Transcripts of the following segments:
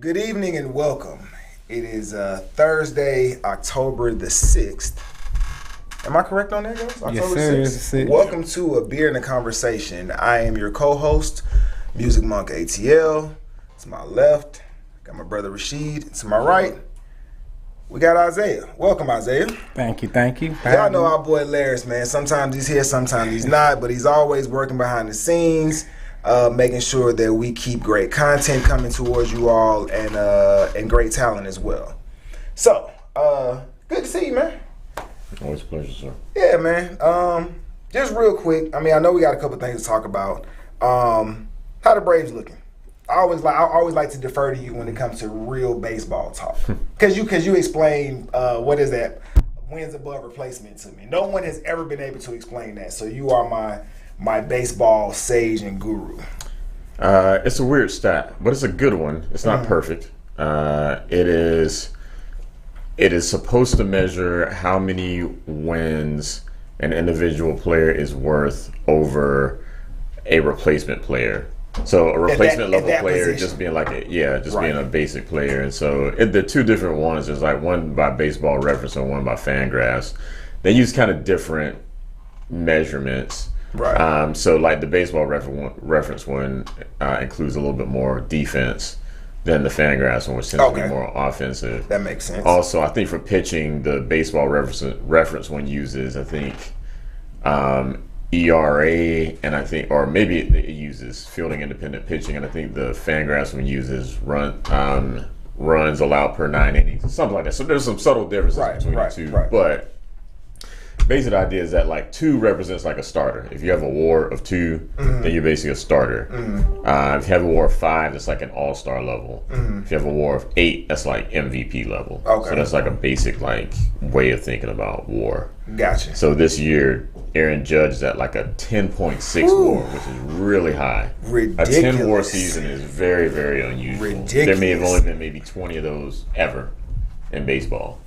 Good evening and welcome. It is Thursday, October the 6th. Am I correct on that, guys? October Yes, 6th. Welcome to A Beer and a Conversation. I am your co-host, Music Monk ATL. To my left, got my brother Rashid. To my right, we got Isaiah. Welcome, Isaiah. Thank you. Y'all know our boy Laris, man. Sometimes he's here, sometimes he's not, but he's always working behind the scenes, making sure that we keep great content coming towards you all and great talent as well. So, good to see you, man. Always a pleasure, sir. Yeah, man. Just real quick, I know we got a couple things to talk about. How the Braves looking? I always like to defer to you when it comes to real baseball talk, because you explain what is that wins above replacement to me. No one has ever been able to explain that, so you are my baseball sage and guru. It's a weird stat, but it's a good one. It's not perfect. It is supposed to measure how many wins an individual player is worth over a replacement player. So a replacement level player position. Just being being a basic player. And so they're two different ones. There's like one by Baseball Reference and one by Fangraphs. They use kind of different measurements. Right. So like the Baseball Reference one includes a little bit more defense than the Fangraphs one, which tends to be more offensive. That makes sense. Also, I think for pitching, the Baseball Reference one uses, I think, ERA, and I think, or maybe it uses fielding independent pitching, and I think the Fangraphs one uses runs allowed per 9 innings, something like that. So there's some subtle differences between the two, but basic idea is that like 2 represents like a starter. If you have a WAR of 2, then you're basically a starter. If you have a WAR of 5, that's like an all-star level. If you have a WAR of 8, that's like MVP level. Okay. So that's like a basic like way of thinking about WAR. Gotcha. So this year, Aaron Judge is at like a 10.6 WAR, which is really high. Ridiculous. A 10 WAR season is very, very unusual. Ridiculous. There may have only been maybe 20 of those ever in baseball.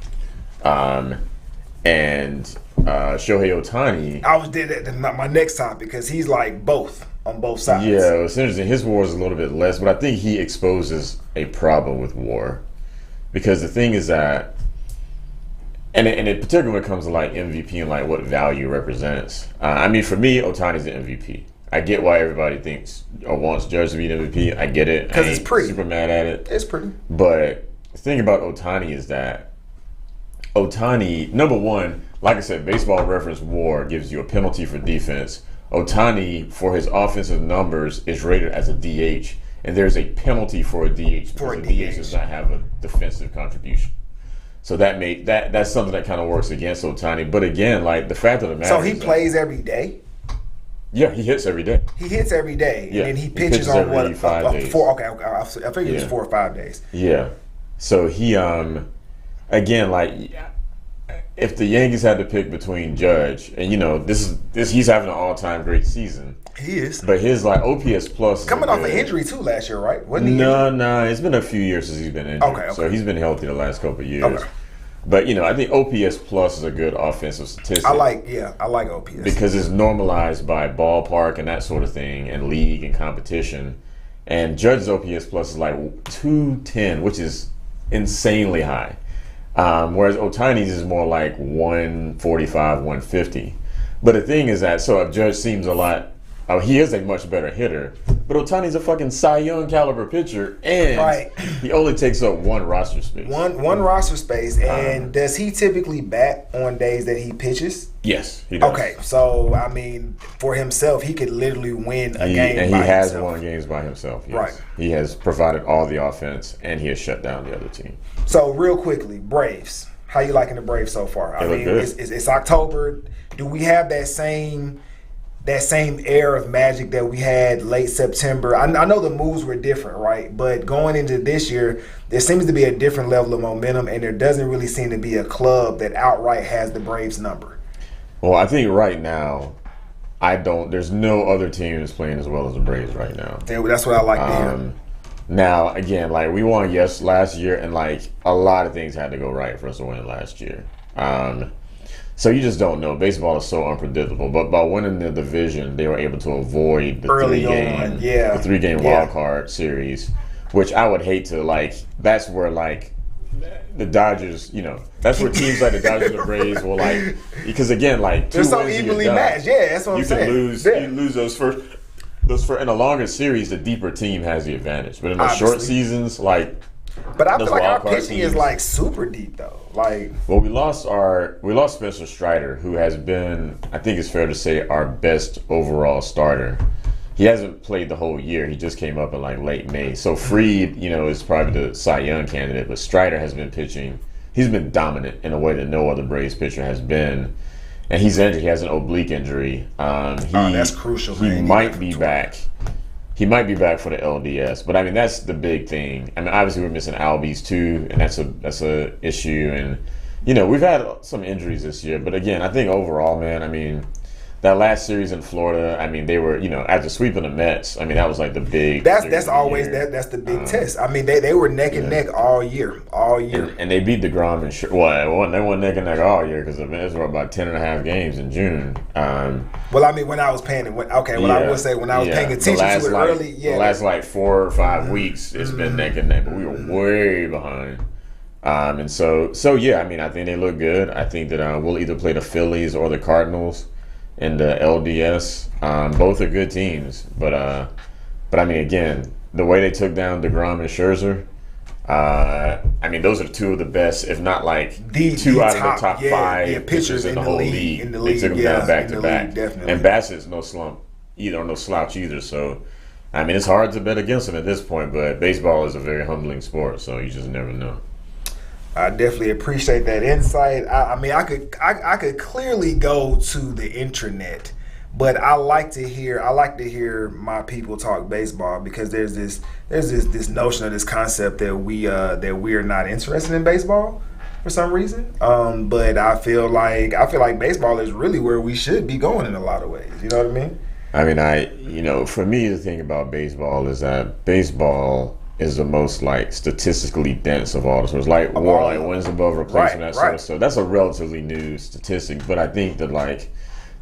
And Shohei Ohtani. I was my next topic, because he's like both on both sides. Yeah, it's interesting. His WAR is a little bit less, but I think he exposes a problem with WAR, because the thing is that, and it particularly when it comes to like MVP and like what value represents. For me, Ohtani's the MVP. I get why everybody thinks or wants Judge to be the MVP. I get it. Because it's pretty. Super mad at it. It's pretty. But the thing about Ohtani is that Ohtani, number one, like I said, Baseball Reference WAR gives you a penalty for defense. Ohtani, for his offensive numbers, is rated as a DH, and there's a penalty for a DH because a DH does not have a defensive contribution. So that's something that kind of works against Ohtani. But again, like the fact of the matter so he plays every day? Yeah, he hits every day. He hits every day, yeah. and then he pitches on every what? 5 days. 4. Okay, I figured it was 4 or 5 days. Yeah. So he again, like, if the Yankees had to pick between Judge and this he's having an all-time great season. He is. But his like OPS plus coming off an injury too last year, right? Wasn't he? No, it's been a few years since he's been injured. Okay. So he's been healthy the last couple of years. Okay. But I think OPS plus is a good offensive statistic. I like OPS because it's normalized by ballpark and that sort of thing, and league and competition. And Judge's OPS plus is like 210, which is insanely high. Whereas Ohtani's is more like 145, 150. But the thing is that, so if Judge seems a lot, he is a much better hitter, but Ohtani's a fucking Cy Young caliber pitcher, and he only takes up one roster space. One roster space, and does he typically bat on days that he pitches? Yes, he does. Okay, so for himself, he could literally win a game. And he has won games by himself. Yes. Right. He has provided all the offense, and he has shut down the other team. So real quickly, Braves. How you liking the Braves so far? It's October. Do we have that same air of magic that we had late September? I know the moves were different, right? But going into this year, there seems to be a different level of momentum, and there doesn't really seem to be a club that outright has the Braves number. Well, I think right now, there's no other team that's playing as well as the Braves right now. That's what I like to hear. Now, again, like we won last year, and like a lot of things had to go right for us to win last year. So you just don't know. Baseball is so unpredictable. But by winning the division, they were able to avoid the three-game wild card series, which I would hate to like. That's where like the Dodgers, that's where teams like the Dodgers and Braves will like, because again, like they're so evenly matched. Yeah, that's what I'm saying. You lose those first. In a longer series, the deeper team has the advantage. But in the short seasons, like. But I feel like our pitching is like super deep though. Like, well, we lost Spencer Strider, who has been, I think it's fair to say, our best overall starter. He hasn't played the whole year. He just came up in like late May. So Fried, is probably the Cy Young candidate, but Strider has been pitching. He's been dominant in a way that no other Braves pitcher has been. And he's injured. He has an oblique injury. That's crucial. He might be back. He might be back for the LDS, but I mean that's the big thing. I mean, obviously we're missing Albies too, and that's a issue. And we've had some injuries this year, but again, I think overall, man, I mean, that last series in Florida, I mean, they were, after sweeping the Mets, I mean, that was like the big. That's always that's the big test. I mean, they were neck and neck all year. And they beat DeGrom and they weren't neck and neck all year because the Mets were about 10.5 games in June. Well, I mean, when I was paying it, I would say when I was paying attention to it early, the last like 4 or 5 weeks, it's been neck and neck, but we were way behind. And so yeah, I mean, I think they look good. I think that we'll either play the Phillies or the Cardinals in the LDS. Both are good teams, but I mean, again, the way they took down DeGrom and Scherzer, I mean, those are two of the best, if not like two out of the top 5 pitchers in the whole league. They took them down back to back. And Bassett's no slouch either. So, I mean, it's hard to bet against him at this point, but baseball is a very humbling sport, so you just never know. I definitely appreciate that insight. I mean, I could clearly go to the intranet, but I like to hear my people talk baseball because there's this notion of this concept that we are not interested in baseball for some reason. But I feel like baseball is really where we should be going in a lot of ways. You know what I mean? I mean, for me, the thing about baseball is that baseball is the most like statistically dense of all the sports. Like WAR, like wins above replacement, that sort of stuff. That's a relatively new statistic, but I think that like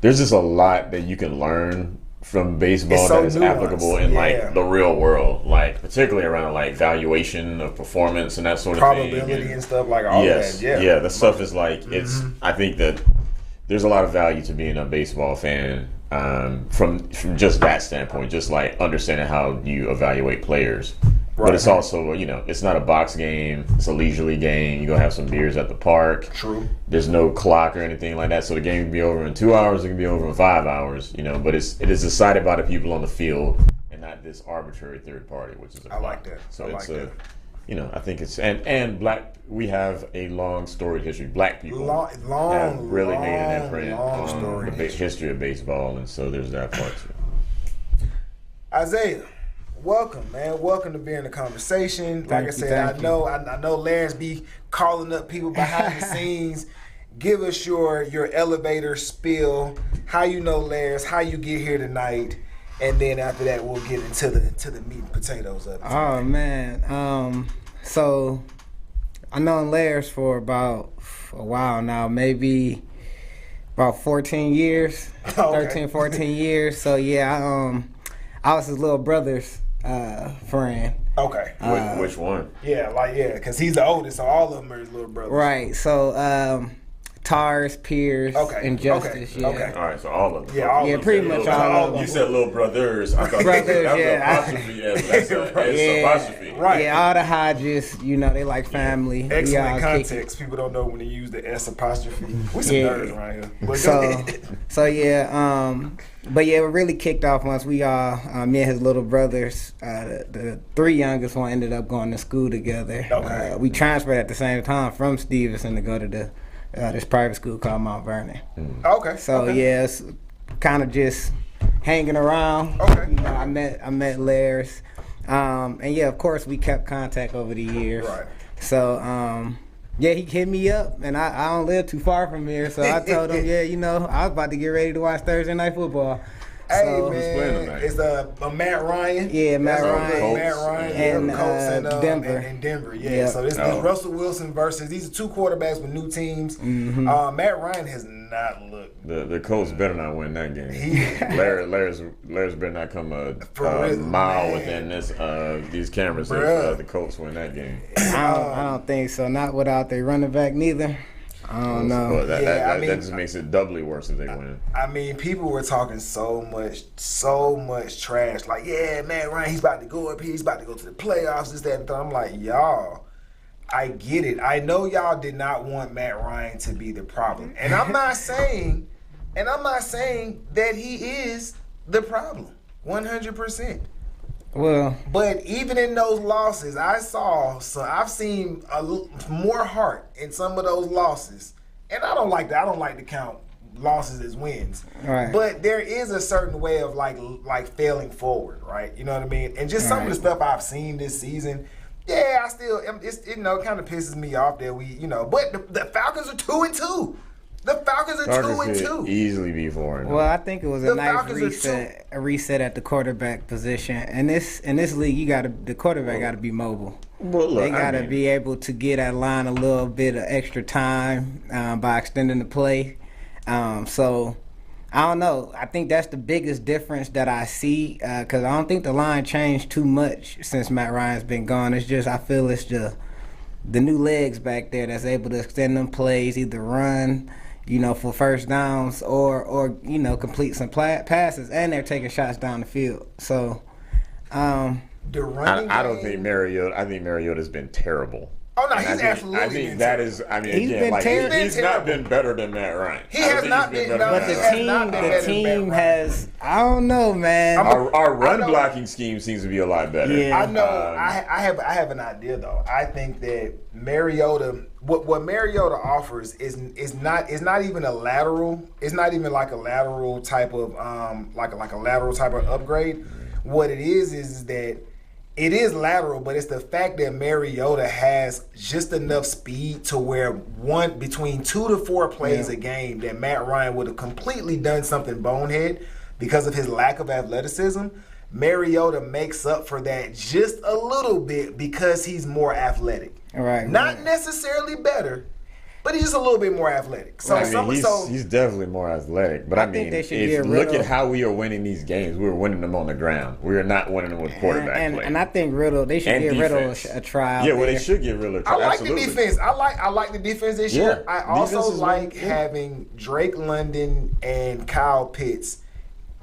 there's just a lot that you can learn from baseball that is applicable in like the real world, like particularly around like valuation of performance and that sort of thing. Probability and stuff like all that. Yeah, the stuff is like it's. I think that there's a lot of value to being a baseball fan from just that standpoint, just like understanding how you evaluate players. Right. But it's also, it's not a box game. It's a leisurely game. You go have some beers at the park. True. There's no clock or anything like that. So the game can be over in 2 hours. It can be over in 5 hours. But it is decided by the people on the field and not this arbitrary third party, which is a clock. Like that. So I think it's and black. We have a long storied history. Black people have really made an imprint on the history of baseball, and so there's that part too. Isaiah. Welcome, man. Welcome to being in the conversation. Like I said, I know Larry's be calling up people behind the scenes. Give us your elevator spill, how you know Larry's, how you get here tonight, and then after that we'll get into the meat and potatoes of it. Oh man. So I know Larry's for about a while now, maybe about 14 years. Okay. 13, 14 years. So yeah, I was his little brother's friend. Okay. Which one? Yeah, because he's the oldest, so all of them are his little brothers. Right. So Tars, Pierce, and Justice. Okay. Yeah. All right, so all of them. Yeah, all of them. Pretty much all of them. You said little brothers. I thought brothers, that yeah. was apostrophe. That's an apostrophe. Right. Yeah, all the Hodges, they like family. Excellent context. People don't know when to use the S apostrophe. We some nerds around here. But yeah, it really kicked off once we all, me and his little brothers, the 3 youngest one ended up going to school together. Okay. We transferred at the same time from Stevenson to go to this private school called Mount Vernon. Okay. So yeah, it's kind of just hanging around. Okay. I met Larry's. And yeah, of course we kept contact over the years. Right. So yeah, he hit me up, and I don't live too far from here, so I told him, I was about to get ready to watch Thursday Night Football. Hey, So, man, it's Matt Ryan. Yeah, Matt That's Ryan. good. Matt Ryan And, the Colts and Denver. And Denver, yeah. Yep. So this is Russell Wilson versus these are two quarterbacks with new teams. Matt Ryan has not looked. The Colts better not win that game. Larry's better not come a mile within these cameras if the Colts win that game. I don't think so. Not without their running back neither. I don't know. Well, that just makes it doubly worse if they win. I mean, people were talking so much trash. Like, yeah, Matt Ryan, he's about to go up here. He's about to go to the playoffs. This, that, and that. I'm like, y'all, I get it. I know y'all did not want Matt Ryan to be the problem, and I'm not saying that he is the problem, 100%. Well, but even in those losses, I've seen more heart in some of those losses, and I don't like that. I don't like to count losses as wins. Right. But there is a certain way of like failing forward, right? You know what I mean? And just some of the stuff I've seen this season, yeah, I still it kind of pisses me off that but the Falcons are 2-2. The Falcons are 2-2. Easily be 4-0. Well, I think it was a nice reset at the quarterback position. And in this league, the quarterback got to be mobile. Well, look, they got to be able to get at line a little bit of extra time by extending the play. So I don't know. I think that's the biggest difference that I see because I don't think the line changed too much since Matt Ryan's been gone. It's just I feel it's the new legs back there that's able to extend them plays, either run, for first downs or complete some passes, and they're taking shots down the field. So, the running I don't think Mariota. I think Mariota's been terrible. Oh no, he's absolutely. I think that is. I mean, he's not been better than Matt Ryan. He has not been. But the team has. I don't know, man. Our run blocking scheme seems to be a lot better. Yeah. I know. I have an idea though. I think that Mariota, what Mariota offers is not even a lateral. It's not even like a lateral type of like a lateral type of upgrade. What it is that. It is lateral, but it's the fact that Mariota has just enough speed to where between 2 to 4 plays a game that Matt Ryan would have completely done something bonehead because of his lack of athleticism. Mariota makes up for that just a little bit because he's more athletic. Right. Not necessarily better, but he's just a little bit more athletic. So he's definitely more athletic. But I mean, look at how we are winning these games. We're winning them on the ground. We are not winning them with quarterback play. And I think they should give Riddle a trial. Yeah, well, they should give Riddle a trial. I like the defense. I like the defense this year. I also like having Drake London and Kyle Pitts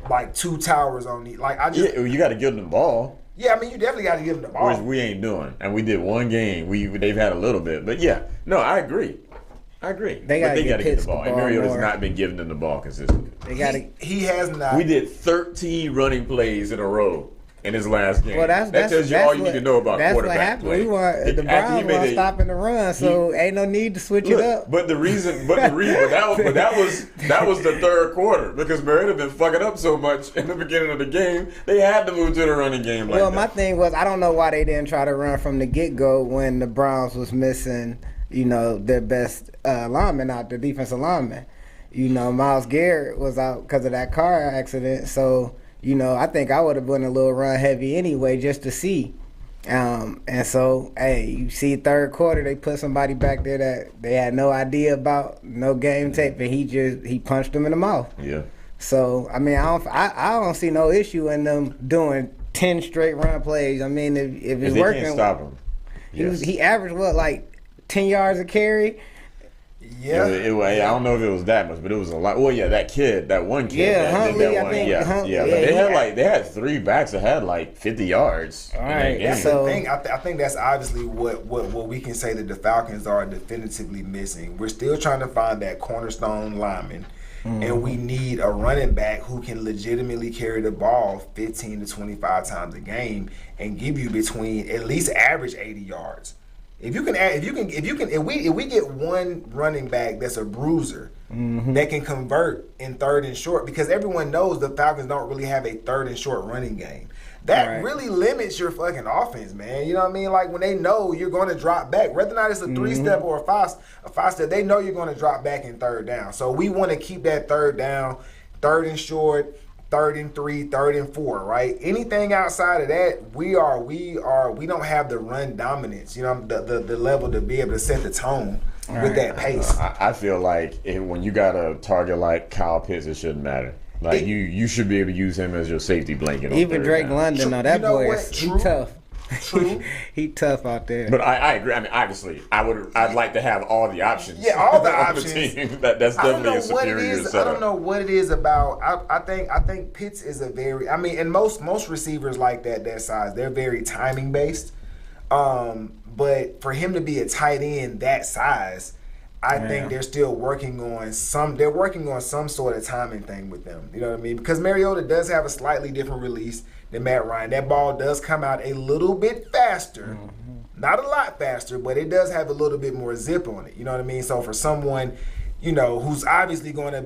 like two towers on the you got to give them the ball. Yeah, I mean, you definitely got to give them the ball. Which we ain't doing. And we did one game. They've had a little bit. But yeah, no, I agree. They got to get the ball. And Mariota's not been giving them the ball consistently. He has not. We did 13 running plays in a row in his last game. Well, that tells you all you need to know about quarterback play. The Browns weren't stopping the run, so ain't no need to switch it up. But that was the third quarter because Mariota been fucking up so much in the beginning of the game. They had to move to the running game. My thing was I don't know why they didn't try to run from the get-go when the Browns was missing. Their best lineman out, the defensive lineman. Myles Garrett was out because of that car accident. So, I think I would have been a little run heavy anyway just to see. And so, you see third quarter, they put somebody back there that they had no idea about, no game tape, and he punched them in the mouth. Yeah. So, I mean, I don't see no issue in them doing 10 straight run plays. I mean, if it's working. Can't stop him. Yes. He averaged, 10 yards a carry? Yeah. I don't know if it was that much, but it was a lot. Well, yeah, that one kid. Yeah, Huntley, They had 3 backs that had 50 yards. All right. I think that's obviously what we can say that the Falcons are definitively missing. We're still trying to find that cornerstone lineman. Mm-hmm. And we need a running back who can legitimately carry the ball 15 to 25 times a game and give you between at least average 80 yards. If we get one running back that's a bruiser that can convert in third and short, because everyone knows the Falcons don't really have a third and short running game. That really limits your fucking offense, man. You know what I mean? Like when they know you're going to drop back, whether or not it's a 3-step or a 5-step, they know you're going to drop back in third down. So we want to keep that third down, third and short, 3rd and 3, 3rd and 4, right? Anything outside of that, we don't have the run dominance, you know, the level to be able to set the tone with that pace. I feel like when you got a target like Kyle Pitts, it shouldn't matter. Like you should be able to use him as your safety blanket. Even Drake down. London, no, that boy is tough. True. He tough out there. But I agree. I mean, obviously, I'd like to have all the options. Yeah, all the on options. The team. That's definitely a superior setup. I don't know what it is about. I think Pitts is a very. I mean, and most receivers like that size, they're very timing based. But for him to be a tight end that size, I think they're still working on some. They're working on some sort of timing thing with them. You know what I mean? Because Mariota does have a slightly different release than Matt Ryan. That ball does come out a little bit faster, not a lot faster, but it does have a little bit more zip on it. You know what I mean? So for someone, you know, who's obviously going to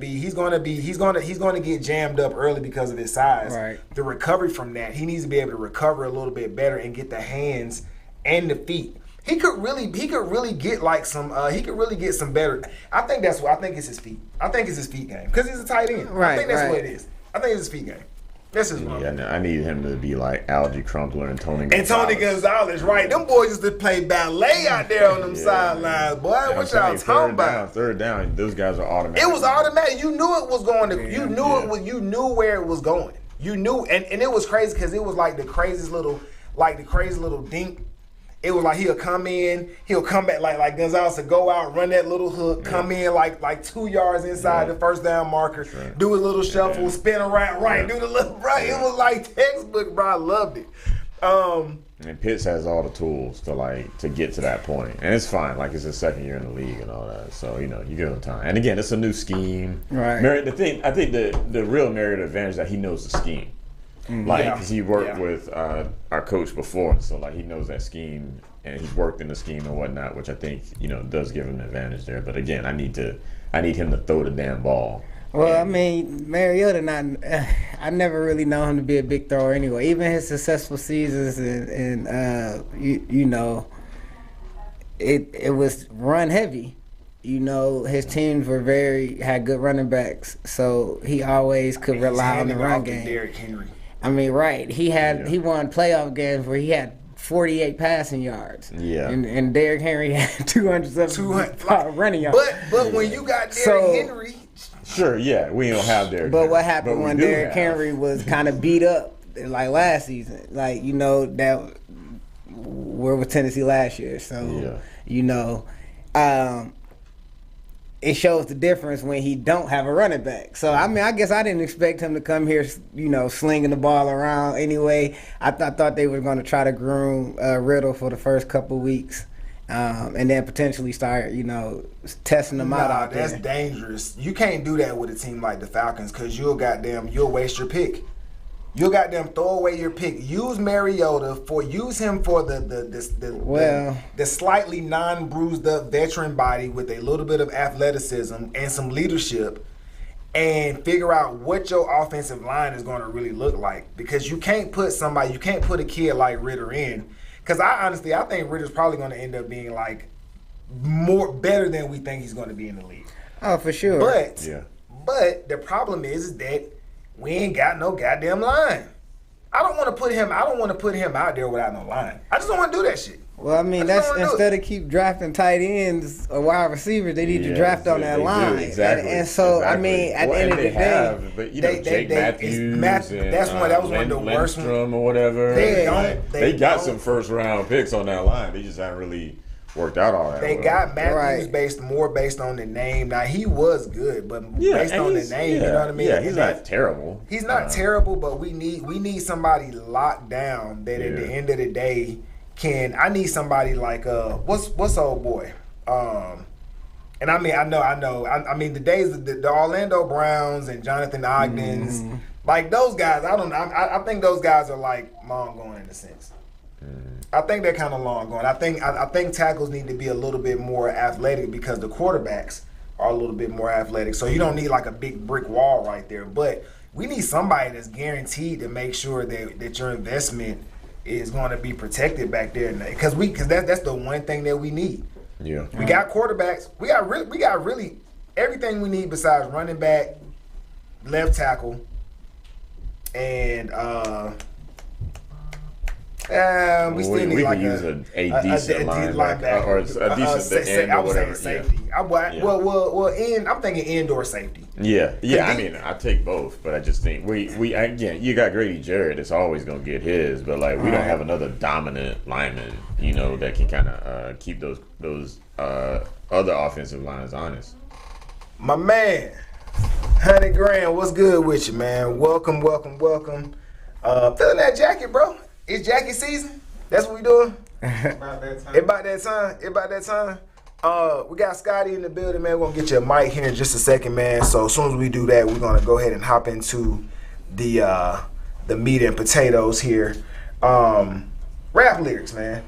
get jammed up early because of his size. Right. The recovery from that, he needs to be able to recover a little bit better and get the hands and the feet. He could really get like some. He could really get some better. I think it's his feet. I think it's his feet game because he's a tight end. Right, I think that's what it is. I think it's his feet game. That's his one. Yeah, I need him to be like Algie Crumpler and Tony Gonzalez. And Tony Gonzalez, right? Them boys used to play ballet out there on them sidelines, boy. What y'all talking about? Third down, those guys are automatic. It was automatic. You knew it was going to. You knew it. You knew where it was going. You knew, and it was crazy because it was like the craziest little dink. It was like he'll come in, he'll come back like Gonzalez to go out, run that little hook, come in like 2 yards inside the first down marker, do a little shuffle, spin around, do the little right. It was like textbook, bro. I loved it. And Pitts has all the tools to get to that point, and it's fine. Like it's his second year in the league and all that, so you know you give him time. And again, it's a new scheme. Right. I think the real Mariota advantage is that he knows the scheme. Because he worked with our coach before, so like he knows that scheme and he's worked in the scheme and whatnot, which I think does give him an advantage there. But again, I need him to throw the damn ball. Well, I mean, Mariota, I never really known him to be a big thrower anyway. Even his successful seasons and it was run heavy. You know, his teams had good running backs, so he always could rely on the run game. Derrick Henry. I mean, right? He won playoff games where he had 48 passing yards. Yeah. And Derrick Henry had 200 running yards. But when you got Derrick Henry. Sure, yeah, we don't have Derrick. But what happened when Derrick Henry was kind of beat up like last season? Like, that where was Tennessee last year? So, it shows the difference when he don't have a running back. So, I mean, I guess I didn't expect him to come here, slinging the ball around anyway. I thought they were going to try to groom Riddle for the first couple weeks and then potentially start, testing them out there. That's dangerous. You can't do that with a team like the Falcons because you'll waste your pick. You'll throw away your pick. Use Mariota use him for the slightly non-bruised up veteran body with a little bit of athleticism and some leadership, and figure out what your offensive line is going to really look like. Because you can't put a kid like Ritter in. Because I think Ritter's probably going to end up being like better than we think he's going to be in the league. Oh, for sure. But the problem is that we ain't got no goddamn line. I don't want to put him out there without no line. I just don't want to do that shit. Well, I mean, that's instead of keep drafting tight ends or wide receivers, they need to draft on that line. Exactly. And so, I mean, at the end of the day, Jake Matthews, that was one of the worst ones, or whatever. They got some first round picks on that line. They just haven't really worked out all that. They got Matthews based on the name. Now he was good, but based on the name, you know what I mean? Yeah, he's not terrible. He's not terrible, but we need somebody locked down that at the end of the day I need somebody like what's old boy? And I mean I know. I mean the days of the Orlando Browns and Jonathan Ogden's, like those guys. I think those guys are like long gone in a sense. I think they're kind of long gone. I think tackles need to be a little bit more athletic because the quarterbacks are a little bit more athletic. So you don't need like a big brick wall right there. But we need somebody that's guaranteed to make sure that your investment is going to be protected back there. Because that's the one thing that we need. Yeah. We got quarterbacks. We got really everything we need besides running back, left tackle, and we still need like use a decent linebacker or a decent end or whatever. Safety. Well, I'm thinking indoor safety. Yeah. I mean, I take both, but I just think we again, you got Grady Jarrett. It's always gonna get his, but like we don't have another dominant lineman, that can kind of keep those other offensive lines honest. My man, 100 grand. What's good with you, man? Welcome. Feeling that jacket, bro. It's jacket season. That's what we doing. About that time. We got Scotty in the building, man. We're gonna get you a mic here in just a second, man. So as soon as we do that, we're gonna go ahead and hop into the meat and potatoes here. Rap lyrics, man.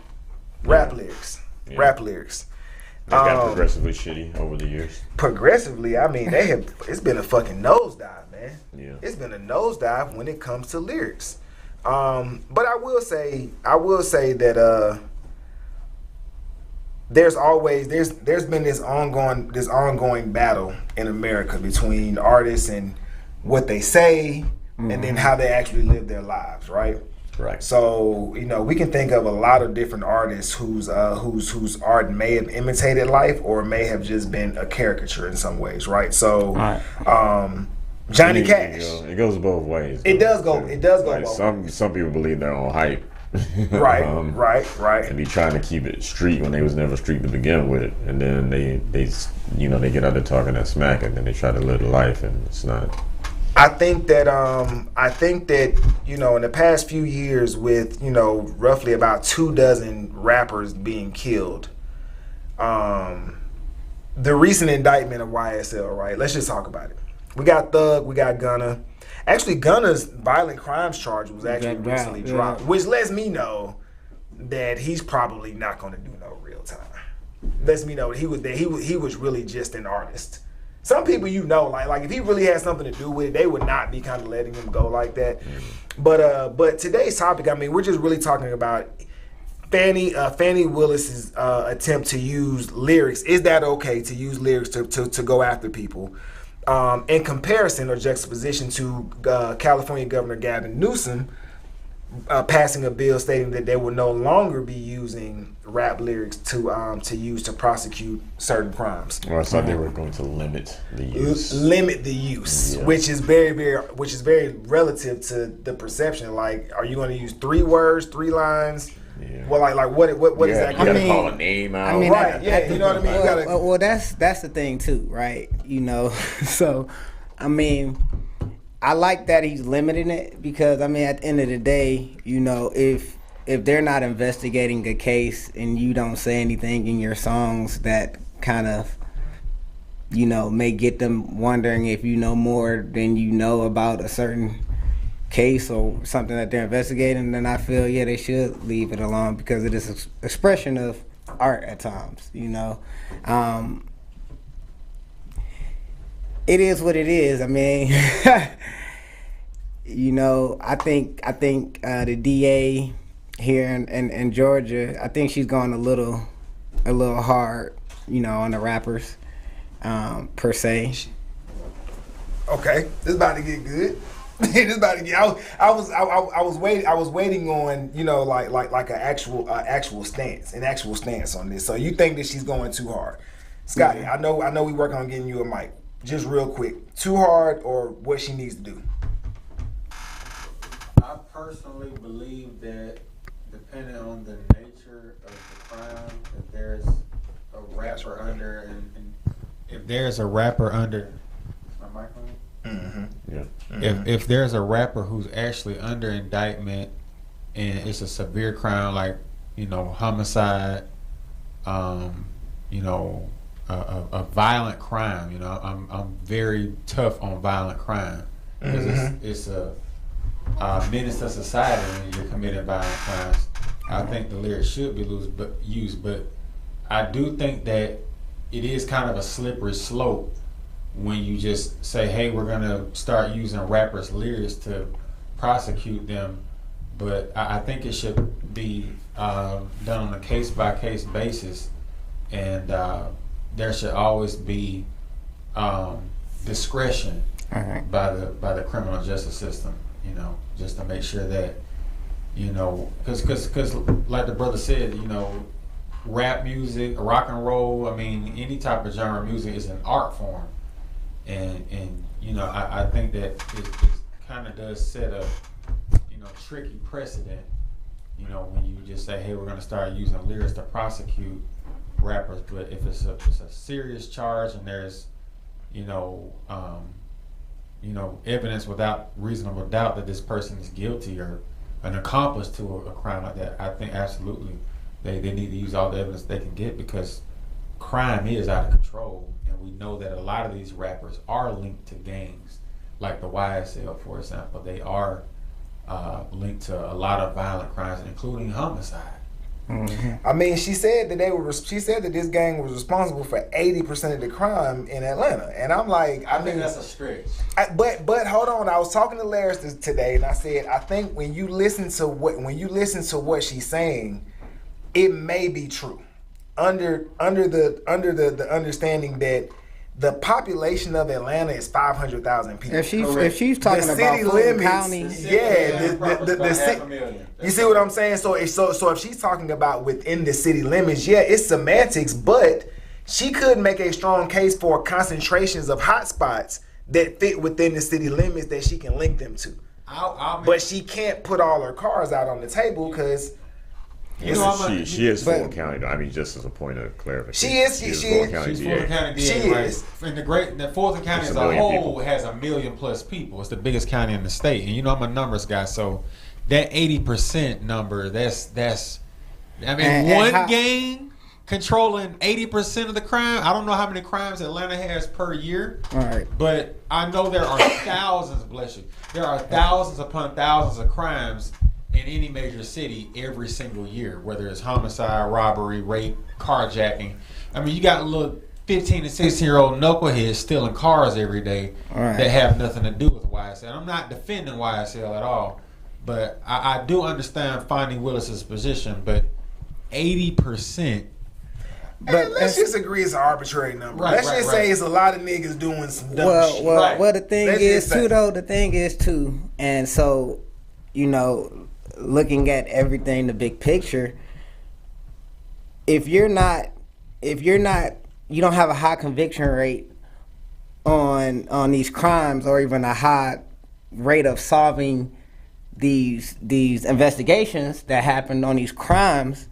Rap lyrics. Yeah. Rap lyrics. They got progressively shitty over the years. Progressively, I mean, it's been a fucking nosedive, man. Yeah. It's been a nosedive when it comes to lyrics. But I will say that there's been this ongoing battle in America between artists and what they say and then how they actually live their lives, right? Right. So, we can think of a lot of different artists whose art may have imitated life or may have just been a caricature in some ways, right? So, Johnny Cash. It goes both ways. It does go both ways. Some people believe they're on hype. Right. And be trying to keep it street when they was never street to begin with, and then they get out there talking that smack, and then they try to live the life, and it's not. I think that in the past few years, with roughly about 24 rappers being killed, the recent indictment of YSL, right? Let's just talk about it. We got Thug, we got Gunna. Actually, Gunna's violent crimes charge was actually recently dropped, which lets me know that he's probably not going to do no real time. Lets me know that he was really just an artist. Some people, like if he really had something to do with it, they would not be kind of letting him go like that. But today's topic, I mean, we're just really talking about Fannie Willis's attempt to use lyrics. Is that okay to use lyrics to go after people? In comparison or juxtaposition to California Governor Gavin Newsom passing a bill stating that they will no longer be using rap lyrics to use to prosecute certain crimes. Or I thought they were going to limit the use. Which is very relative to the perception. Like, are you going to use 3 words, 3 lines? Yeah. Well, like what is that? You gotta call a name out. Right? Yeah, you know what I mean. Well, that's the thing too, right? So, I mean, I like that he's limiting it because at the end of the day, if they're not investigating a case and you don't say anything in your songs that kind of, may get them wondering if you know more than you know about a certain case or something that they're investigating, then I feel they should leave it alone because it is an expression of art at times. It is what it is. I mean, I think the DA here in Georgia, I think she's gone a little hard, on the rappers per se. Okay, this is about to get good. This about to get. I was waiting on like an actual stance on this. So you think that she's going too hard, Scotty? Yeah. I know we working on getting you a mic. Just real quick, too hard or what she needs to do? I personally believe that depending on the nature of the crime, if there's a rapper under and if there's a rapper under, is my mic on? Yeah. If there's a rapper who's actually under indictment and it's a severe crime like homicide, a violent crime, I'm very tough on violent crime because it's a menace to society when you're committing violent crimes. I think the lyrics should be used, but I do think that it is kind of a slippery slope when you just say, hey, we're going to start using rappers' lyrics to prosecute them. But I think it should be done on a case-by-case basis, and there should always be discretion by the criminal justice system. just to make sure that, because like the brother said, rap music, rock and roll, I mean, any type of genre of music is an art form. And I think that it kind of does set a, tricky precedent, when you just say, hey, we're going to start using lyrics to prosecute rappers. But if it's a serious charge and there's, evidence without reasonable doubt that this person is guilty or an accomplice to a crime like that, I think absolutely they need to use all the evidence they can get, because crime is out of control. And we know that a lot of these rappers are linked to gangs, like the YSL, for example. They are linked to a lot of violent crimes, including homicide. Mm-hmm. I mean, she said that she said that this gang was responsible for 80% of the crime in Atlanta, and I'm like, I think that's a stretch. But hold on, I was talking to Laris today, and I said, I think when you listen to what she's saying, it may be true, under the understanding that the population of Atlanta is 500,000 people. If she's talking about Fulton County, the city. You see what I'm saying? So if she's talking about within the city limits, yeah, it's semantics, but she could make a strong case for concentrations of hotspots that fit within the city limits that she can link them to. But she can't put all her cards out on the table because. She is Fulton County, though. I mean, just as a point of clarification. She is. She's Fulton County DA. She is. And the Fulton County as a whole has 1 million plus people. It's the biggest county in the state. And I'm a numbers guy, so that 80% number, that's one gang controlling 80% of the crime. I don't know how many crimes Atlanta has per year. All right. But I know there are thousands, bless you. There are thousands upon thousands of crimes in any major city every single year, whether it's homicide, robbery, rape, carjacking. I mean, you got little 15 to 16-year-old knuckleheads stealing cars every day that have nothing to do with YSL. I'm not defending YSL at all, but I do understand Fonnie Willis's position, but 80%. But let's just agree it's an arbitrary number. Let's just say it's a lot of niggas doing some dumb shit. Well, the thing is too, and so, looking at everything, the big picture, if you don't have a high conviction rate on these crimes, or even a high rate of solving these investigations that happen on these crimes,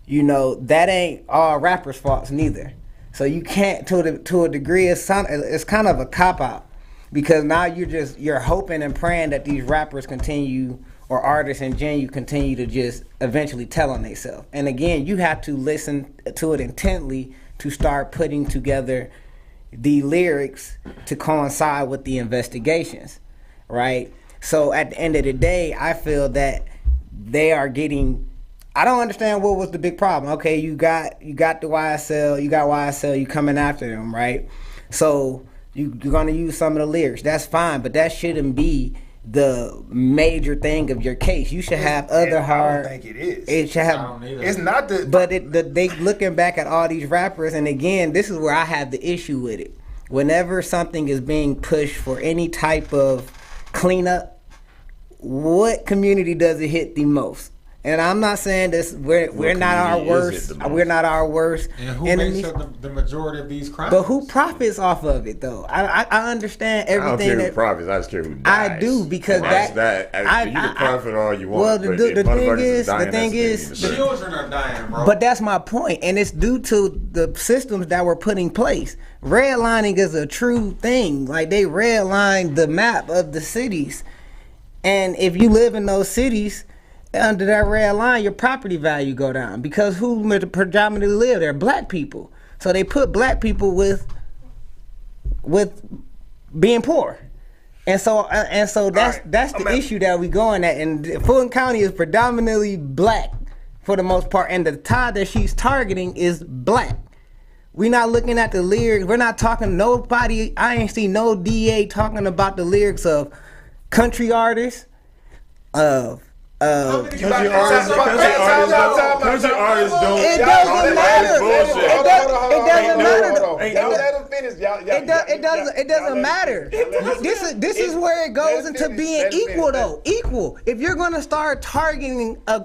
that ain't all rappers' faults neither. So you can't, to a degree, it's kind of a cop out, because now you're hoping and praying that these rappers continue, or artists in general, continue to just eventually tell on themselves. And again, you have to listen to it intently to start putting together the lyrics to coincide with the investigations, right? So at the end of the day, I feel that they are getting. I don't understand what was the big problem. Okay, you got the YSL, you coming after them, right? So you're gonna use some of the lyrics. That's fine, but that shouldn't be the major thing of your case. You should have other hard. I don't think it is. It should have. I don't either. It's not the. But they looking back at all these rappers, and again, this is where I have the issue with it. Whenever something is being pushed for any type of cleanup, what community does it hit the most? And I'm not saying this. We're not our worst. We're not our worst. And who enemies. makes up the majority of these crimes? But who profits off of it, though? I understand everything. I don't care that who profits. I just care who dies. I do, because you can profit all you want. Well, but the thing is, children are dying, bro. But that's my point, and it's due to the systems that were put in place. Redlining is a true thing. Like, they redlined the map of the cities, and if you live in those cities, under that red line, your property value go down, because who predominantly live there? Black people. So they put black people with being poor, and so that's the issue that we going at. And Fulton County is predominantly black for the most part, and the tie that she's targeting is black. We're not looking at the lyrics. We're not talking nobody. I ain't seen no DA talking about the lyrics of country artists, of Country artists don't. It doesn't matter. It doesn't matter. Y'all let them finish. It doesn't matter. This is where it goes into being equal though. Equal. If you're gonna start targeting a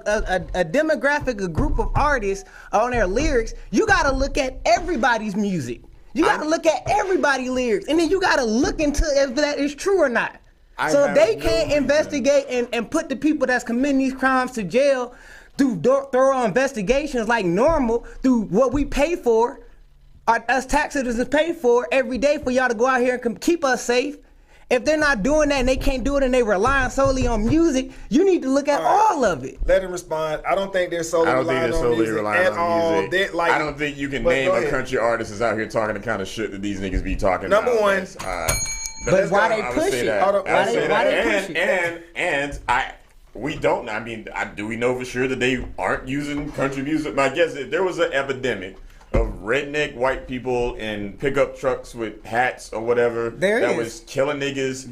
demographic, a group of artists on their lyrics, you gotta look at everybody's music. You gotta look at everybody's lyrics, and then you gotta look into if that is true or not. So they can't investigate and put the people that's committing these crimes to jail through thorough investigations like normal, through what we pay for, us tax citizens pay for every day for y'all to go out here and keep us safe. If they're not doing that and they can't do it and they relying solely on music, you need to look at all of it. Let him respond. I don't think they're solely relying on music at all. I don't think you can name a country artist that's out here talking the kind of shit that these niggas be talking about. Number one. But why they push it? Why they push it? And we don't. I mean, do we know for sure that they aren't using country music? My guess is if there was an epidemic of redneck white people in pickup trucks with hats or whatever was killing niggas.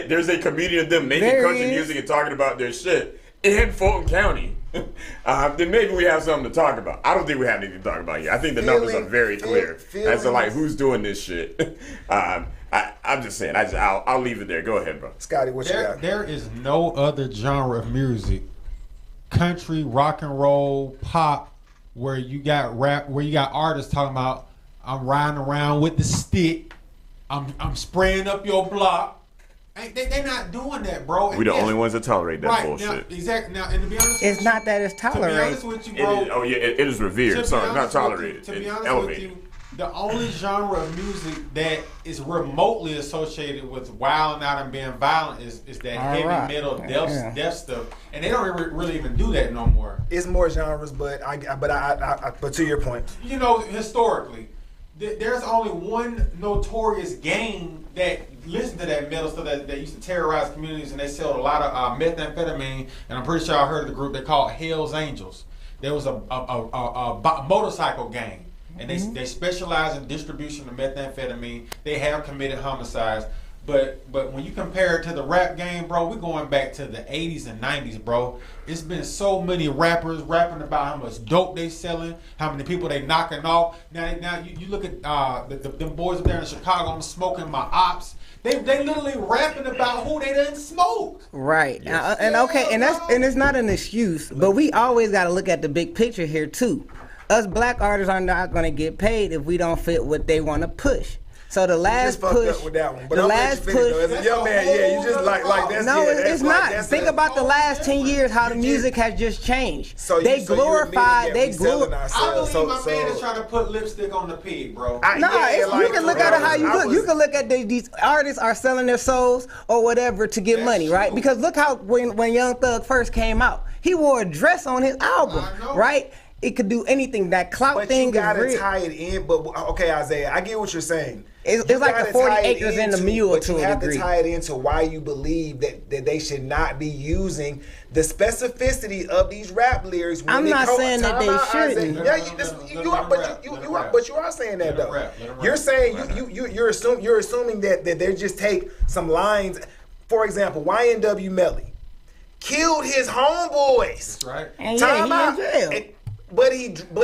There's a community of them making country music and talking about their shit in Fulton County. Then maybe we have something to talk about. I don't think we have anything to talk about here. I think the numbers are very clear as to like who's doing this shit. I'm just saying. I'll leave it there. Go ahead, bro. Scotty, what you got? There is no other genre of music, country, rock and roll, pop, where you got rap, where you got artists talking about, I'm riding around with the stick, I'm spraying up your block. They're not doing that, bro. We the only ones that tolerate that bullshit. Now, exactly. Now, and to be honest, it's not that it's tolerated. To be honest with you, bro. It is revered. Sorry, not tolerated. To be honest with you, the only genre of music that is remotely associated with wilding out and being violent is that heavy metal death stuff, and they don't really even do that no more. It's more genres, but to your point, you know, historically, there's only one notorious gang that listened to that metal stuff that used to terrorize communities, and they sold a lot of methamphetamine. And I'm pretty sure I heard of the group they called Hell's Angels. There was a motorcycle gang, and they specialize in distribution of methamphetamine. They have committed homicides. But when you compare it to the rap game, bro, we're going back to the 80s and 90s, bro. It's been so many rappers rapping about how much dope they selling, how many people they knocking off. Now you look at them boys up there in Chicago, I'm smoking my ops. They literally rapping about who they done smoked. Right. Yes. And it's not an excuse, but we always got to look at the big picture here too. Us black artists are not going to get paid if we don't fit what they want to push. So the last push, with that one. But the last push. As a young man, you just like that's no, that's it's not. Think about the last 10 years, how the music has just changed. They glorify. I believe my man is trying to put lipstick on the pig, bro. You can look at it how you look. You can look at these artists are selling their souls or whatever to get money, right? Because look how when Young Thug first came out, he wore a dress on his album, right? It could do anything. That clout thing is real. But you gotta tie it in. But okay, Isaiah, I get what you're saying. It's like the 40 acres in the mule to a degree. But you have to tie it into why you believe that they should not be using the specificity of these rap lyrics. When I'm not saying that they shouldn't. But you are saying that though. You're saying you're assuming that they just take some lines. For example, YNW Melly killed his homeboys. That's right. And he in jail. But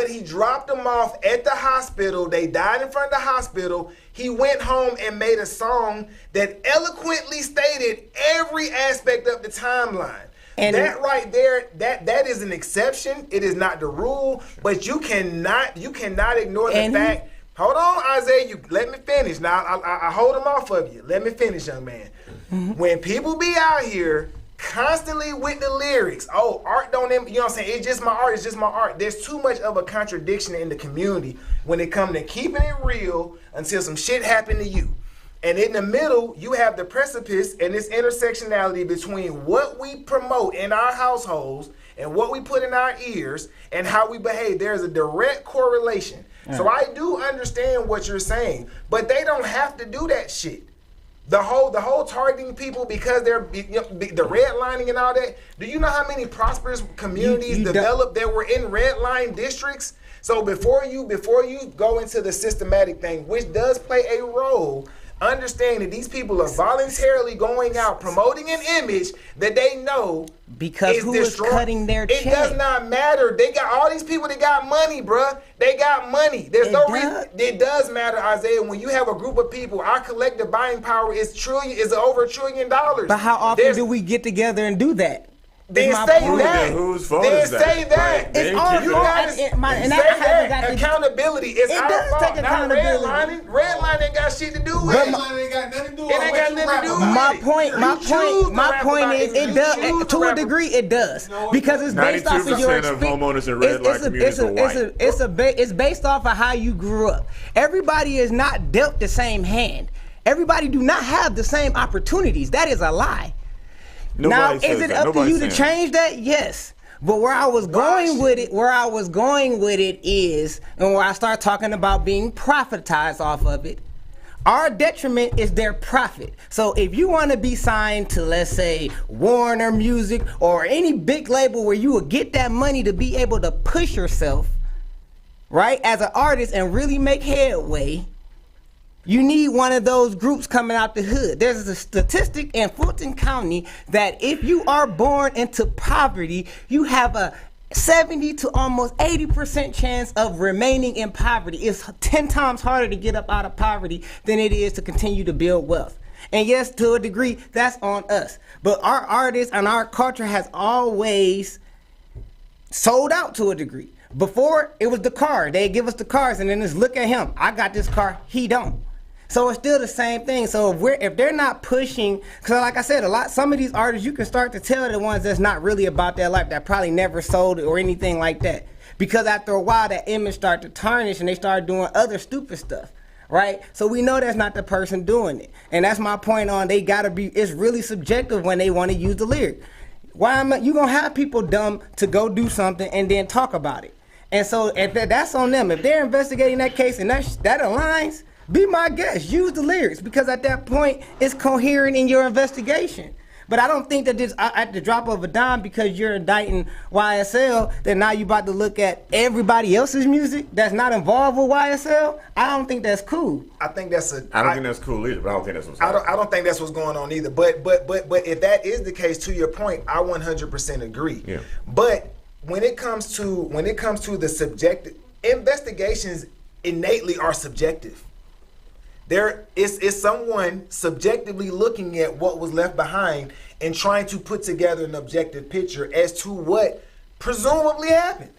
he dropped them off at the hospital. They died in front of the hospital. He went home and made a song that eloquently stated every aspect of the timeline. And that right there, that is an exception. It is not the rule. But you cannot ignore the fact. Hold on, Isaiah. You let me finish. Now I hold them off of you. Let me finish, young man. Mm-hmm. When people be out here constantly with the lyrics, art don't, you know what I'm saying, it's just my art, there's too much of a contradiction in the community when it comes to keeping it real until some shit happen to you. And in the middle, you have the precipice and this intersectionality between what we promote in our households and what we put in our ears and how we behave. There's a direct correlation. So I do understand what you're saying, but they don't have to do that shit. The whole targeting people because they're the redlining and all that. Do you know how many prosperous communities developed that were in red line districts? So before you go into the systematic thing, which does play a role, understand that these people are voluntarily going out promoting an image that they know because who is cutting their check? It does not matter. They got all these people that got money, bruh. They got money. There's no reason. It does matter, Isaiah. When you have a group of people, our collective buying power is over $1 trillion. But how often do we get together and do that? Then say that. Whose fault is that? Say that. Right. It's all you guys. Say that. Accountability is our fault. Not redlining. Redlining ain't got shit to do with it. Redlining ain't got nothing to do with it. It ain't got nothing to do with it. My point is, it does. To a degree, it does because it's based off of your experience. 92% of homeowners in red light communities are white. It's based off of how you grew up. Everybody is not dealt the same hand. Everybody do not have the same opportunities. That is a lie. Now, is it up to you to change that? Yes. But where I was going with it is, and where I start talking about being profitized off of it, our detriment is their profit. So if you want to be signed to, let's say, Warner Music or any big label where you will get that money to be able to push yourself, right, as an artist and really make headway, you need one of those groups coming out the hood. There's a statistic in Fulton County that if you are born into poverty, you have a 70 to almost 80% chance of remaining in poverty. It's 10 times harder to get up out of poverty than it is to continue to build wealth. And yes, to a degree, that's on us. But our artists and our culture has always sold out to a degree. Before, it was the car. They give us the cars, and then just look at him. I got this car, he don't. So it's still the same thing. So if they're not pushing, because like I said, some of these artists, you can start to tell the ones that's not really about their life, that probably never sold it or anything like that. Because after a while, that image start to tarnish and they start doing other stupid stuff, right? So we know that's not the person doing it. And that's my point on they gotta be, it's really subjective when they want to use the lyric. You gonna have people dumb to go do something and then talk about it. And so if that's on them. If they're investigating that case and that aligns, be my guest. Use the lyrics because at that point it's coherent in your investigation. But I don't think that this at the drop of a dime because you're indicting YSL that now you about to look at everybody else's music that's not involved with YSL. I don't think that's cool. I don't think that's cool either. But I don't think that's what's going on. I don't think that's what's going on either. But if that is the case, to your point, I 100% agree. Yeah. But when it comes to the subjective, investigations innately are subjective. There is someone subjectively looking at what was left behind and trying to put together an objective picture as to what presumably happened.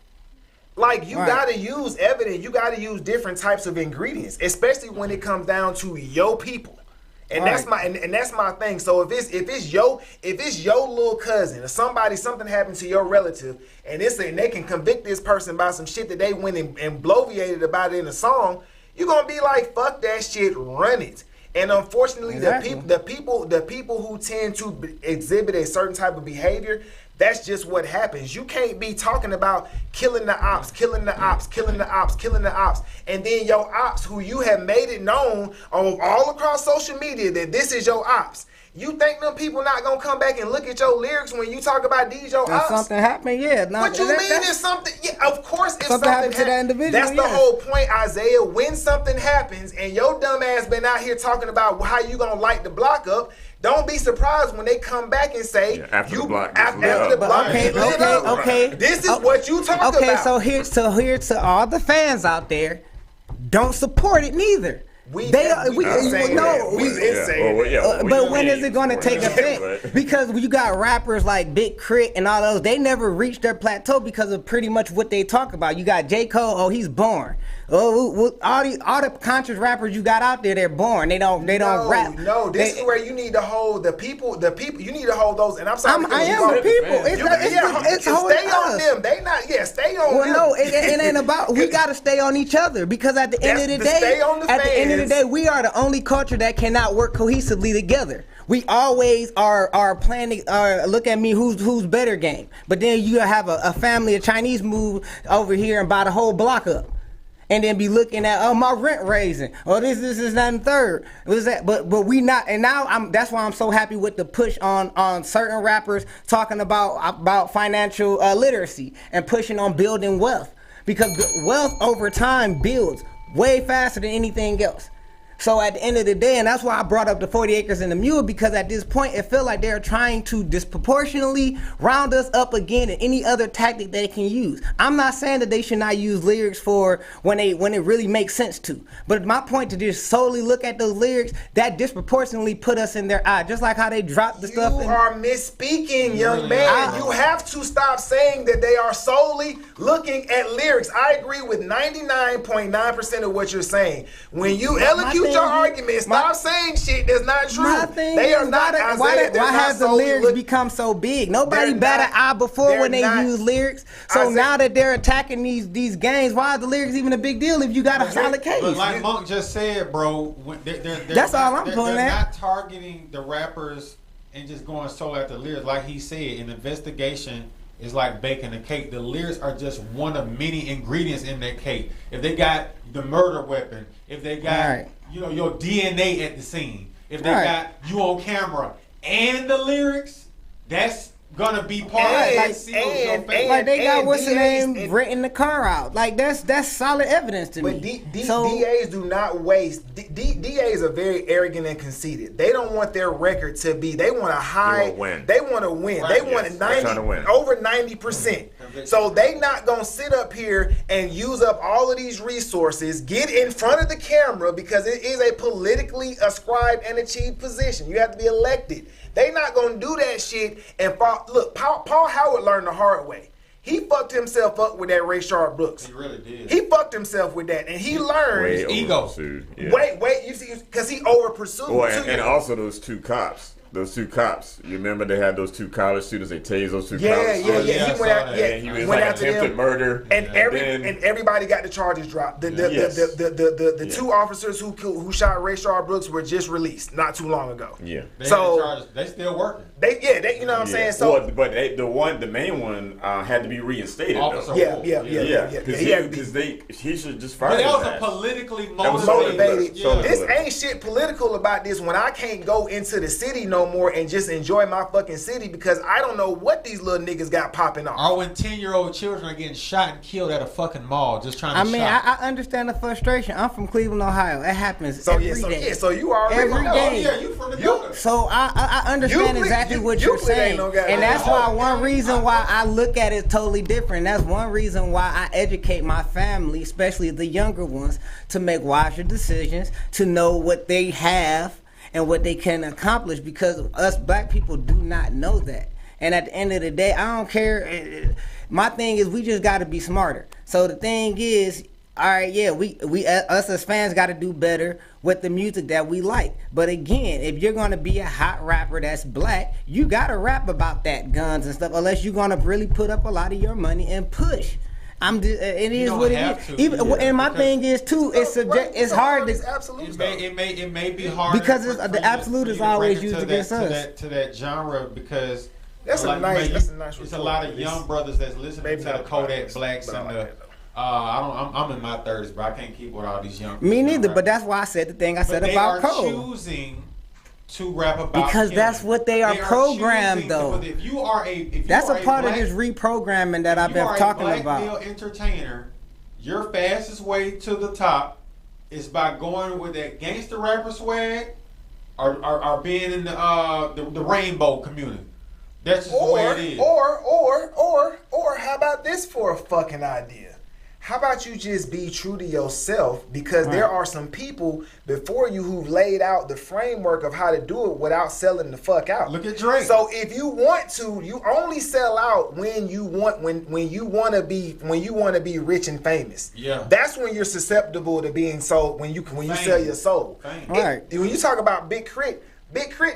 Like you gotta use evidence, you gotta use different types of ingredients, especially when it comes down to your people. And that's my thing. So if it's your little cousin or something happened to your relative, and they can convict this person by some shit that they went and bloviated about it in a song, you're gonna be like, fuck that shit, run it. And unfortunately, the people who tend to exhibit a certain type of behavior, that's just what happens. You can't be talking about killing the ops, and then your ops, who you have made it known all across social media that this is your ops. You think them people not gonna come back and look at your lyrics when you talk about these your ops? Something happened, yeah. What you mean if something? Yeah, of course, if something happened to that individual. That's the whole point, Isaiah. When something happens and your dumb ass been out here talking about how you gonna light the block up, don't be surprised when they come back and say after the block okay. This is what you talk about. Okay, so here to all the fans out there, don't support it neither. But when is it going to take effect? Because you got rappers like Big Crit and all those, they never reached their plateau because of pretty much what they talk about. You got J. Cole, he's born. All the conscious rappers you got out there, they're born. They don't rap. No, this is where you need to hold the people. You need to hold those. And I'm sorry, I am the people. It's stay on them. They not. Yeah, stay on them. Well, no, it ain't about. We got to stay on each other because at the end of the day, we are the only culture that cannot work cohesively together. We always are planning. Look at me, who's better game. But then you have a family of Chinese move over here and buy the whole block up. And then be looking at my rent raising, this, that, and third. But we not, and now that's why I'm so happy with the push on certain rappers talking about financial literacy and pushing on building wealth, because wealth over time builds way faster than anything else. So at the end of the day, and that's why I brought up the 40 acres and the mule, because at this point it felt like they're trying to disproportionately round us up again in any other tactic they can use. I'm not saying that they should not use lyrics for when it really makes sense to. But my point to just solely look at those lyrics, that disproportionately put us in their eye. Just like how they dropped the stuff. You are misspeaking, young man. You have to stop saying that they are solely looking at lyrics. I agree with 99.9% of what you're saying. When you elocute your argument, stop saying shit that's not true. They are not. Why has the lyrics become so big? Nobody batted eye before when they use lyrics. So now that they're attacking these gangs, why are the lyrics even a big deal if you got a solid case? But like Monk just said, bro, that's all I'm pulling at. They're not targeting the rappers and just going solo at the lyrics. Like he said, an investigation is like baking a cake. The lyrics are just one of many ingredients in that cake. If they got the murder weapon, if they got your DNA at the scene, if they got you on camera and the lyrics, that's gonna be part of it. Like they got what's the name renting the car out. Like that's solid evidence to me. But DAs do not waste. DAs are very arrogant and conceited. They don't want their record to be. They want to hide. They want to win. Right. They want 90 over 90%. So they not gonna sit up here and use up all of these resources, get in front of the camera because it is a politically ascribed and achieved position. You have to be elected. They not gonna do that shit and fall. Look, Paul Howard learned the hard way. He fucked himself up with that Rayshard Brooks. He really did. He fucked himself with that, and he learned his ego. Yeah. Wait, you see, because he over pursued. And also those two cops. You remember they had those two college students. They tased those two college students. He was like attempted murder. And everybody got the charges dropped. The two officers who shot Rayshard Brooks were just released not too long ago. Yeah. They still working. They you know what I'm saying? So the main one had to be reinstated. Because he should just fire. But that was a politically motivated. This ain't shit political about this when I can't go into the city no more and just enjoy my fucking city because I don't know what these little niggas got popping off. Or when 10-year-old children are getting shot and killed at a fucking mall just trying to shop. I understand the frustration. I'm from Cleveland, Ohio. It happens every day. So you already every day. Yeah, you from the Dakota. So I understand exactly what you're saying. And that's why one reason why I look at it totally different. That's one reason why I educate my family, especially the younger ones, to make wiser decisions, to know what they have and what they can accomplish, because us black people do not know that. And at the end of the day, I don't care. My thing is we just got to be smarter. So the thing is, all right, yeah, we us as fans got to do better with the music that we like. But again, if you're going to be a hot rapper that's black, you got to rap about that guns and stuff, unless you're going to really put up a lot of your money and push. It is what it is. And my thing is too. It's hard to. It may be hard because the absolute is always used against us. To that genre, because that's a nice. It's a lot of young brothers that's listening to the Kodak Blacks and the. I'm in my 30s, but I can't keep with all these young. Me neither. But that's why I said the thing I said about Cole. They are choosing to rap about because that's what they are programmed though. That's a part of this reprogramming that I've been talking about. If you are a black male entertainer, your fastest way to the top is by going with that gangster rapper swag, or being in the rainbow community. That's just the way it is. Or how about this for a fucking idea? How about you just be true to yourself? Because there are some people before you who've laid out the framework of how to do it without selling the fuck out. Look at Drake. So if you want to, you only sell out when you want to be rich and famous. Yeah. That's when you're susceptible to being sold. When you sell your soul. When you talk about Big Crit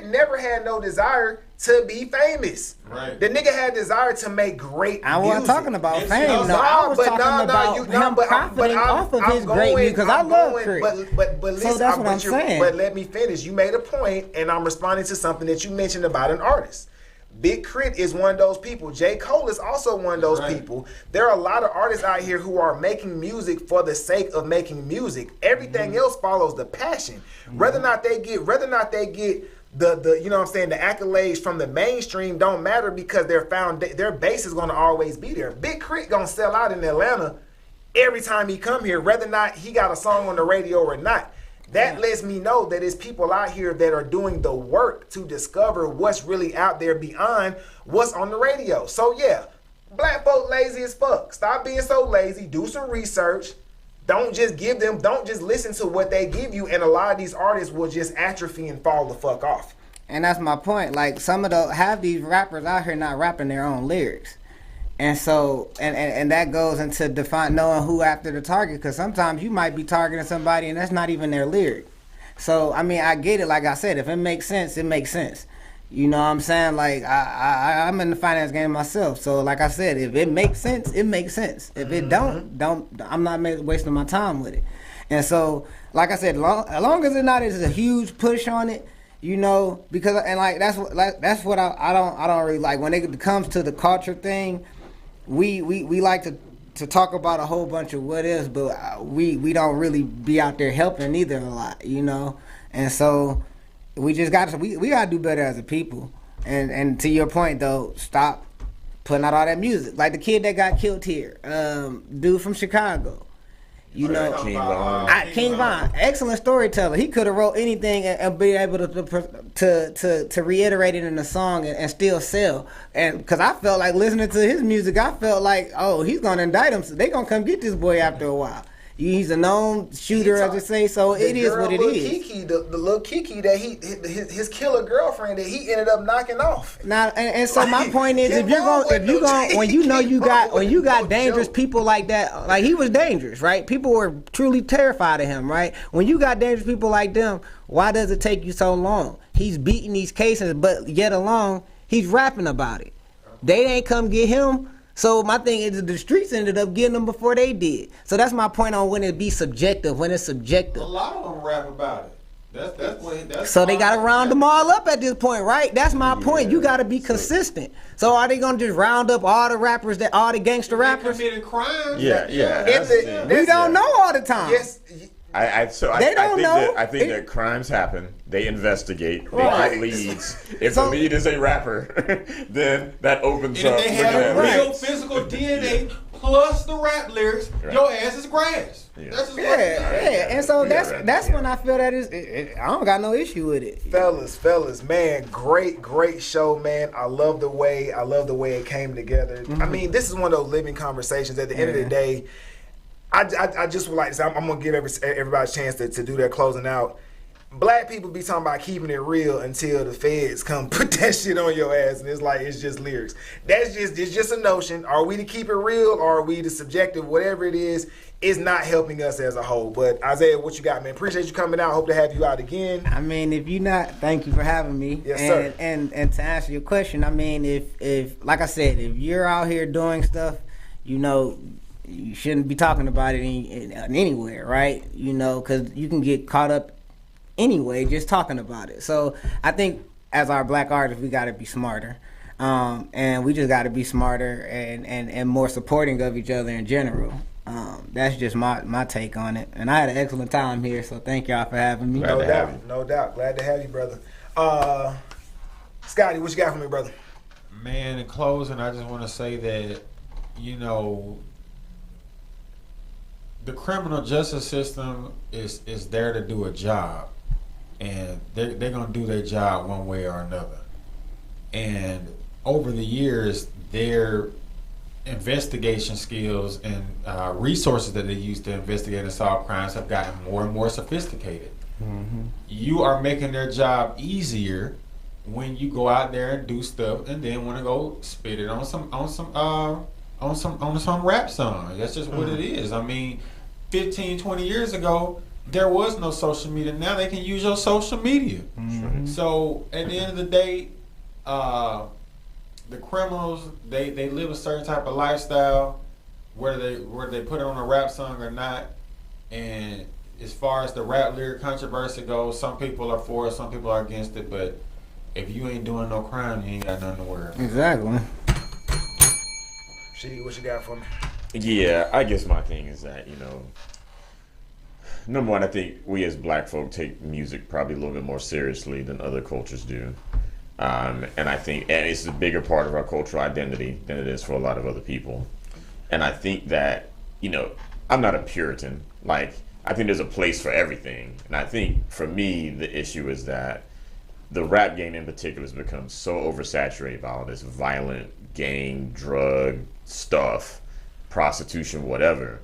never had no desire to be famous. Right. The nigga had desire to make great music. I wasn't talking about fame. No, I was talking about him profiting off of his great music, because I love Crit. But listen, so that's what I'm saying. But let me finish. You made a point, and I'm responding to something that you mentioned about an artist. Big Crit is one of those people. J. Cole is also one of those people. There are a lot of artists out here who are making music for the sake of making music. Everything else follows the passion. Whether or not they get the you know what I'm saying, the accolades from the mainstream don't matter, because their base is going to always be there. Big Crit gonna sell out in Atlanta every time he come here, whether or not he got a song on the radio or not. That lets me know that there's people out here that are doing the work to discover what's really out there beyond what's on the radio. So yeah, black folk lazy as fuck. Stop being so lazy. Do some research. Don't just listen to what they give you, and a lot of these artists will just atrophy and fall the fuck off. And that's my point. Like, some of these rappers out here not rapping their own lyrics. And so, and that goes into knowing who after the target, because sometimes you might be targeting somebody and that's not even their lyric. So, I mean, I get it. Like I said, if it makes sense, it makes sense. You know what I'm saying? Like, I'm in the finance game myself. So, like I said, if it makes sense, it makes sense. If it don't, I'm not wasting my time with it. And so, like I said, as long as there's a huge push on it, you know, because, and like, that's what I don't really like. When it comes to the culture thing, we like to talk about a whole bunch of what ifs, but we don't really be out there helping either a lot, you know? And so, we just got to do better as a people. And to your point though, stop putting out all that music. Like the kid that got killed here, dude from Chicago. You know, King Von, excellent storyteller. He could have wrote anything and be able to reiterate it in a song and still sell. And because I felt like listening to his music, I felt like, oh, he's gonna indict him. So they gonna come get this boy after a while. He's a known shooter, as they say, so it is what it is. Kiki, the little Kiki that his killer girlfriend that he ended up knocking off. Now, and so my point is, when you got dangerous people like that, like he was dangerous, right? People were truly terrified of him, right? When you got dangerous people like them, why does it take you so long? He's beating these cases, but yet alone, he's rapping about it. They ain't come get him. So my thing is the streets ended up getting them before they did. So that's my point on when it be subjective, when it's subjective. A lot of them rap about it. That's so they got to round them all up at this point, right? That's my point. You got to be consistent. So are they going to just round up all the rappers, all the gangster rappers? Committing crimes. Yeah. We don't know all the time. Yes. I think that crimes happen. They investigate. They get leads. If the lead is a rapper, then that opens up. If they have real physical DNA plus the rap lyrics, your ass is grass. Yeah. That's just And so that's when I feel that I don't got no issue with it. Fellas, man, great show, man. I love the way it came together. Mm-hmm. I mean, this is one of those living conversations. At the end of the day, I just would like to say, I'm going to give everybody a chance to do their closing out. Black people be talking about keeping it real until the feds come put that shit on your ass, and it's just lyrics. It's just a notion. Are we to keep it real, or are we to subjective? Whatever it is not helping us as a whole. But Isaiah, what you got, man? Appreciate you coming out. Hope to have you out again. I mean, if you not, thank you for having me. Yes, sir. And to answer your question, I mean, if like I said, if you're out here doing stuff, you know, you shouldn't be talking about it anywhere, right? You know, because you can get caught up anyway just talking about it. So I think as our black artists, we got to be smarter, and we just got to be smarter and more supporting of each other in general. That's just my take on it. And I had an excellent time here, so thank y'all for having me. No doubt. Glad to have you, brother. Scotty, what you got for me, brother? Man, in closing, I just want to say that, you know, the criminal justice system is there to do a job, and they're going to do their job one way or another. And over the years, their investigation skills and resources that they use to investigate and solve crimes have gotten more and more sophisticated. Mm-hmm. You are making their job easier when you go out there and do stuff, and then want to go spit it on some rap song. That's just what it is. I mean, 15, 20 years ago, there was no social media. Now they can use your social media. Mm-hmm. So at the end of the day, the criminals, they live a certain type of lifestyle, whether they put it on a rap song or not. And as far as the rap lyric controversy goes, some people are for it, some people are against it. But if you ain't doing no crime, you ain't got nothing to worry about. Exactly. Shitty, what you got for me? Yeah, I guess my thing is that, you know, number one, I think we as black folk take music probably a little bit more seriously than other cultures do. And I think it's a bigger part of our cultural identity than it is for a lot of other people. And I think that, you know, I'm not a Puritan. Like, I think there's a place for everything. And I think for me, the issue is that the rap game in particular has become so oversaturated by all this violent gang, drug stuff, prostitution, whatever,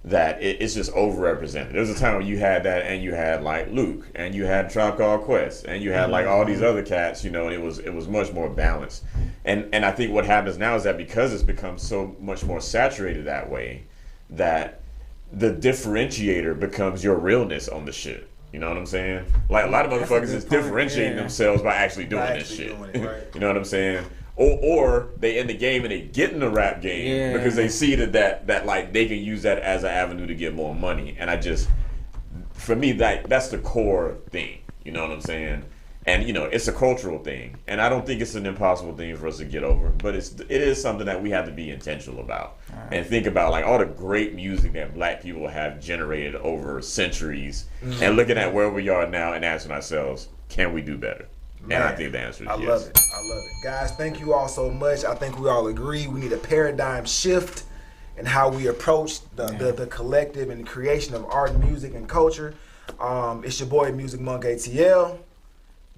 that it's just overrepresented. There was a time when you had that, and you had like Luke, and you had Tribe Called Quest, and you had like all these other cats, you know, and it was much more balanced. And I think what happens now is that because it's become so much more saturated that way, that the differentiator becomes your realness on the shit. You know what I'm saying? Like a lot of motherfuckers is differentiating themselves by actually doing this shit. You know what I'm saying? Or they in the game and they get in the rap game because they see that like they can use that as an avenue to get more money. And I just, for me, that's the core thing. You know what I'm saying? And you know, it's a cultural thing, and I don't think it's an impossible thing for us to get over. But it is something that we have to be intentional about and think about, like all the great music that Black people have generated over centuries, and looking at where we are now and asking ourselves, can we do better? Man, and I think the answer is yes. I love it. Guys, thank you all so much. I think we all agree we need a paradigm shift in how we approach the collective and the creation of art and music and culture. It's your boy, Music Monk ATL.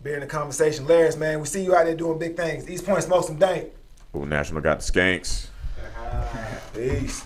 Being in the conversation. Larry, man, we see you out there doing big things. East Point, smoke some dank. Ooh, National got the skanks. Peace.